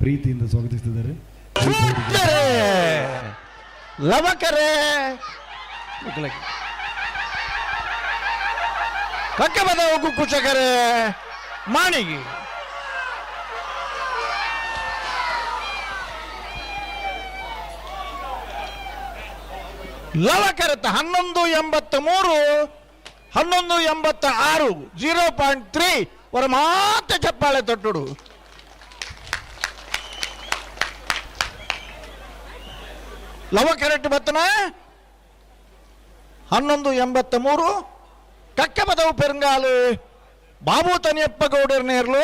ಪ್ರೀತಿಯಿಂದ ಸ್ವಾಗತಿಸುತ್ತಿದ್ದಾರೆ. ಲವಕರೇ ಕಕ್ಕಬದ ಹೋಗು ಕುಚಕರೇ ಮಾಣಿಗಿ ಲವಕರತ 1183 1186 0.3 ಅವರ ಮಾತೆ ಚಪ್ಪಾಳೆ ತೊಟ್ಟುಡು. ಲವ ಕರೆಕ್ಟ್ ಬತ್ತನ 1183 ಕಕ್ಕೆ ಬದವು ಪೆರಂಗಾಲು ಬಾಬು ತನಿಯಪ್ಪ ಗೌಡರ ನೇರ್ಲು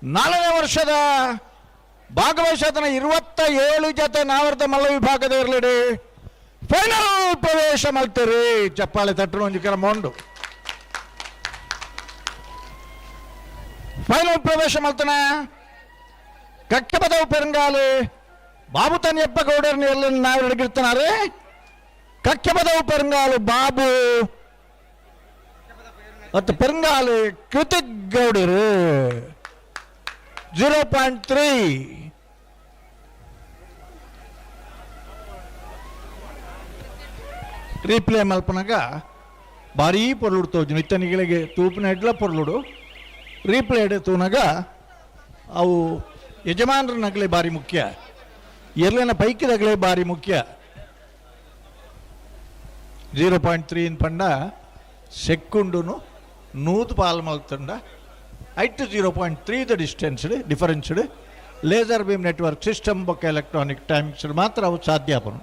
4ನೇ ವರ್ಷದ ಭಾಗವಹಿಸತನ 27 ಜೊತೆ ನಾವರ್ತ ಮಲ್ಲ ವಿಭಾಗದ ಇರ್ಲಿಡಿ ಫೈನಲ್ ಪ್ರವೇಶ ಮಾಡ್ತೀರಿ. ಚಪ್ಪಾಳೆ ತಟ್ಟರು ಒಂದು ಕರ ಮೊಂಡು ಫೈನಲ್ ಪ್ರವೇಶ ಮಾಡ್ತಾನೆ. ಕಕ್ಕೆ ಬದವು ಪೆರಂಗಾಲು ಬಾಬು ತನಿಯಪ್ಪ ಗೌಡರ್ನ ಎಲ್ಲ ನಾವು ಹಿಡಿಗಿರ್ತಾನೆ. ಕಕ್ಕೆ ಬದವು ಪೆರಂಗಾಲು ಬಾಬು ಮತ್ತು ಪೆರಂಗಾಲು ಕೃತಿಕ್ ಗೌಡರು 0.3. ರೀಪ್ಲೇ ಮಲ್ಪನಾಗ ಭಾರೀ ಪೊರ್ಲುಡು ತೋಜು ಇತ್ತನಿಗಳಿಗೆ ತೂಪಿನ ಎಡ್ಲ ಪೊರ್ಲುಡು ರೀಪ್ಲೇ ತೂನಾಗ ಅವು ಯಜಮಾನರ ನಗಲೆ ಭಾರಿ ಮುಖ್ಯ, ಎರ್ಲಿನ ಪೈಕಿದಾಗಲೇ ಭಾರಿ ಮುಖ್ಯ. 0.3 ಪಂಡ ಸೆಕ್ಕೊಂಡುನು 100 ಪಾಲ್ ಮಲ್ತಂಡ ಐಟ್ 0.3 the differenced laser beam network system ಬೊಕ್ಕ ಎಲೆಕ್ಟ್ರಾನಿಕ್ ಟೈಮಿಂಗ್ಸ್ ಮಾತ್ರ ಅವು ಸಾಧ್ಯ ಆಪನು.